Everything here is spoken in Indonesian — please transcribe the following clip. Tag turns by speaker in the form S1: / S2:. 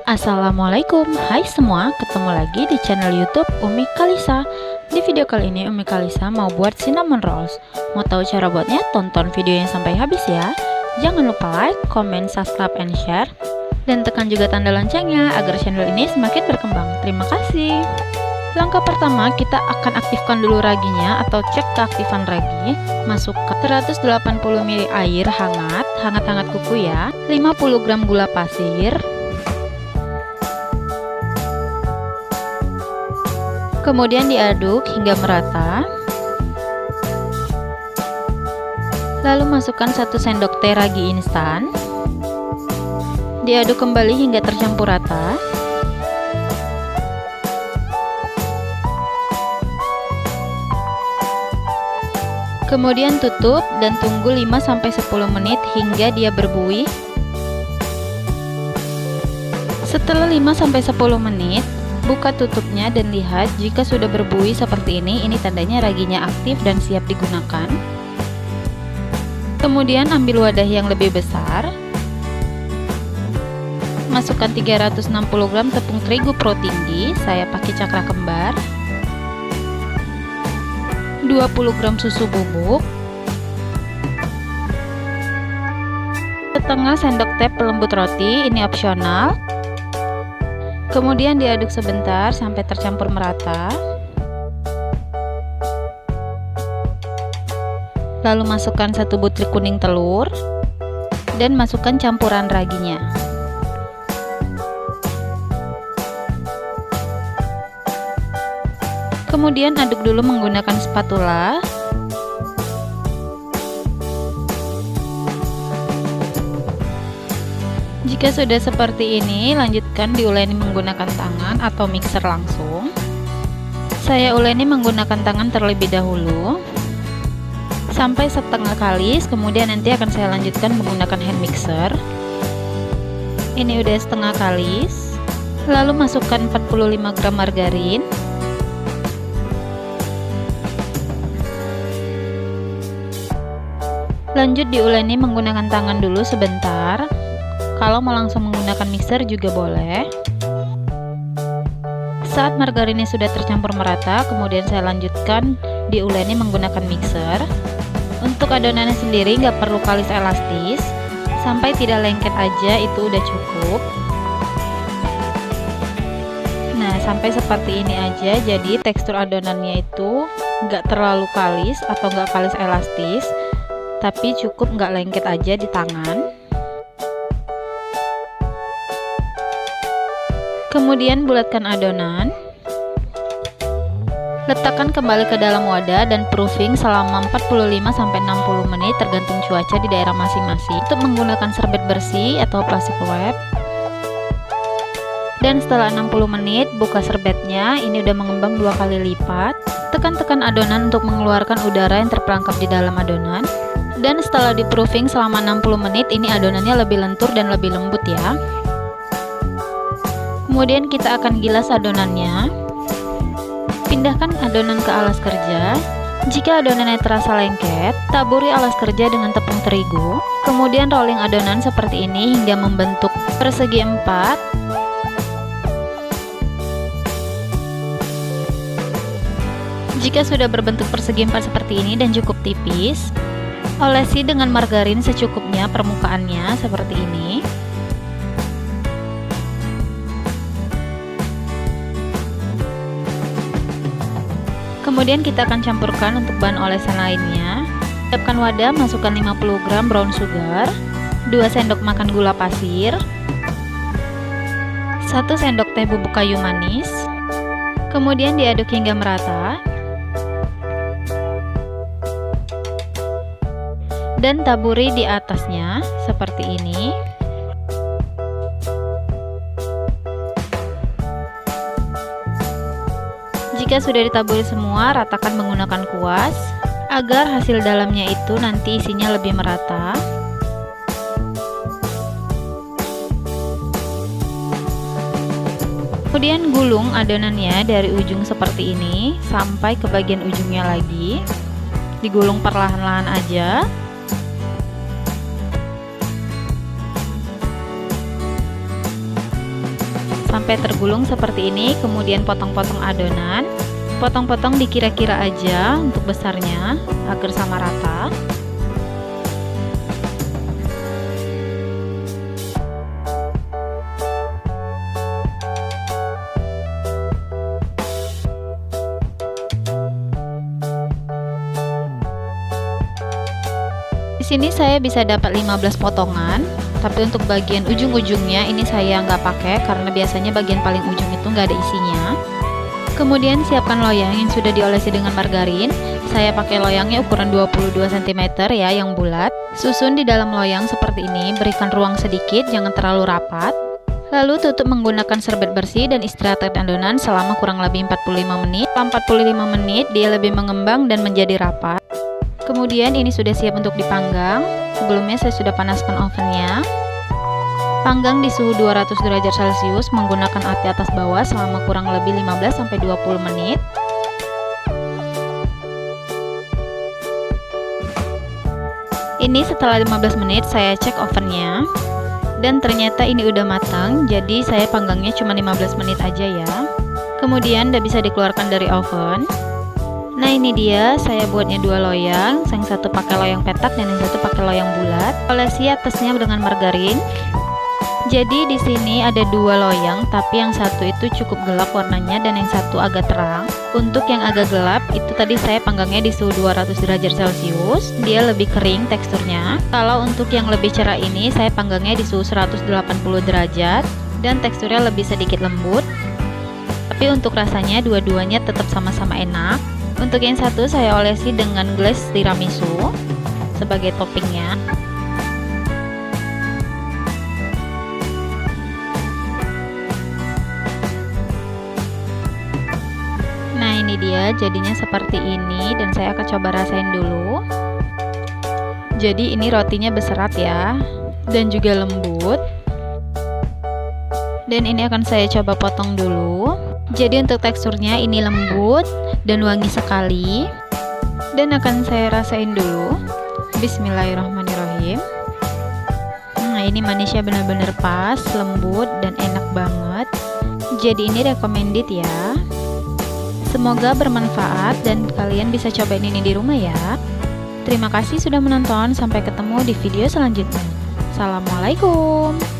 S1: Assalamualaikum, hai semua, ketemu lagi di channel YouTube Umi Kalisa. Di video kali ini Umi Kalisa mau buat cinnamon rolls. Mau tahu cara buatnya? Tonton videonya sampai habis ya. Jangan lupa like, comment, subscribe, and share, dan tekan juga tanda loncengnya agar channel ini semakin berkembang. Terima kasih. Langkah pertama, kita akan aktifkan dulu raginya atau cek keaktifan ragi. Masukkan 180 ml air hangat kuku ya, 50 gram gula pasir, kemudian diaduk hingga merata. Lalu masukkan 1 sendok teh ragi instan. Diaduk kembali hingga tercampur rata. Kemudian tutup dan tunggu 5-10 menit hingga dia berbuih. Setelah 5-10 menit, buka tutupnya dan lihat jika sudah berbuih seperti ini tandanya raginya aktif dan siap digunakan. Kemudian ambil wadah yang lebih besar. Masukkan 360 gram tepung terigu pro tinggi, saya pakai cakra kembar. 20 gram susu bubuk. Setengah sendok teh pelembut roti, ini opsional. Kemudian diaduk sebentar sampai tercampur merata. Lalu masukkan 1 butir kuning telur dan masukkan campuran raginya. Kemudian aduk dulu menggunakan spatula. Jika sudah seperti ini, lanjutkan diuleni menggunakan tangan atau mixer langsung. Saya uleni menggunakan tangan terlebih dahulu sampai setengah kalis, kemudian nanti akan saya lanjutkan menggunakan hand mixer. Ini udah setengah kalis. Lalu masukkan 45 gram margarin. Lanjut diuleni menggunakan tangan dulu sebentar. Kalau mau langsung menggunakan mixer juga boleh. Saat margarinnya sudah tercampur merata, kemudian saya lanjutkan diuleni menggunakan mixer. Untuk adonannya sendiri nggak perlu kalis elastis, sampai tidak lengket aja itu udah cukup. Nah, sampai seperti ini aja, jadi tekstur adonannya itu nggak terlalu kalis atau nggak kalis elastis, tapi cukup nggak lengket aja di tangan. Kemudian bulatkan adonan. Letakkan kembali ke dalam wadah dan proofing selama 45-60 menit tergantung cuaca di daerah masing-masing. Untuk menggunakan serbet bersih atau plastik wrap. Dan setelah 60 menit buka serbetnya, ini udah mengembang 2 kali lipat. Tekan-tekan adonan untuk mengeluarkan udara yang terperangkap di dalam adonan. Dan setelah di proofing selama 60 menit, ini adonannya lebih lentur dan lebih lembut ya. Kemudian kita akan gilas adonannya. Pindahkan adonan ke alas kerja. Jika adonannya terasa lengket, taburi alas kerja dengan tepung terigu. Kemudian rolling adonan seperti ini hingga membentuk persegi 4. Jika sudah berbentuk persegi 4 seperti ini dan cukup tipis, olesi dengan margarin secukupnya permukaannya seperti ini. Kemudian kita akan campurkan untuk bahan olesan lainnya. Siapkan wadah, masukkan 50 gram brown sugar, 2 sendok makan gula pasir, 1 sendok teh bubuk kayu manis. Kemudian diaduk hingga merata. Dan taburi di atasnya seperti ini. Jika sudah ditaburi semua, ratakan menggunakan kuas agar hasil dalamnya itu nanti isinya lebih merata. Kemudian gulung adonannya dari ujung seperti ini sampai ke bagian ujungnya lagi. Digulung perlahan-lahan aja. sampai tergulung seperti ini. Kemudian potong-potong adonan. Potong-potong dikira-kira aja untuk besarnya agar sama rata. Di sini saya bisa dapat 15 potongan, tapi untuk bagian ujung-ujungnya ini saya nggak pakai karena biasanya bagian paling ujung itu nggak ada isinya. Kemudian siapkan loyang yang sudah diolesi dengan margarin. Saya pakai loyangnya ukuran 22 cm ya, yang bulat. Susun di dalam loyang seperti ini, berikan ruang sedikit, jangan terlalu rapat. Lalu tutup menggunakan serbet bersih dan istirahatkan adonan selama kurang lebih 45 menit. Setelah 45 menit dia lebih mengembang dan menjadi rapat. Kemudian ini sudah siap untuk dipanggang. Sebelumnya saya sudah panaskan ovennya. Panggang di suhu 200 derajat Celcius menggunakan api atas bawah selama kurang lebih 15-20 menit. Ini setelah 15 menit saya cek ovennya. Dan ternyata ini udah matang, jadi saya panggangnya cuma 15 menit aja ya. Kemudian udah bisa dikeluarkan dari oven. Nah ini dia, saya buatnya dua loyang, yang satu pakai loyang petak dan yang satu pakai loyang bulat. Olesi atasnya dengan margarin. Jadi di sini ada dua loyang, tapi yang satu itu cukup gelap warnanya dan yang satu agak terang. Untuk yang agak gelap itu tadi saya panggangnya di suhu 200 derajat Celcius, dia lebih kering teksturnya. Kalau untuk yang lebih cerah ini saya panggangnya di suhu 180 derajat dan teksturnya lebih sedikit lembut. Tapi untuk rasanya dua-duanya tetap sama-sama enak. Untuk yang satu saya olesi dengan glaze tiramisu sebagai toppingnya. Nah ini dia jadinya seperti ini dan saya akan coba rasain dulu. Jadi ini rotinya berserat ya dan juga lembut. Dan ini akan saya coba potong dulu. Jadi untuk teksturnya ini lembut dan wangi sekali. Dan akan saya rasain dulu. Bismillahirrahmanirrahim. Nah ini manisnya benar-benar pas, lembut dan enak banget. Jadi ini recommended ya. Semoga bermanfaat dan kalian bisa cobain ini di rumah ya. Terima kasih sudah menonton, sampai ketemu di video selanjutnya. Assalamualaikum.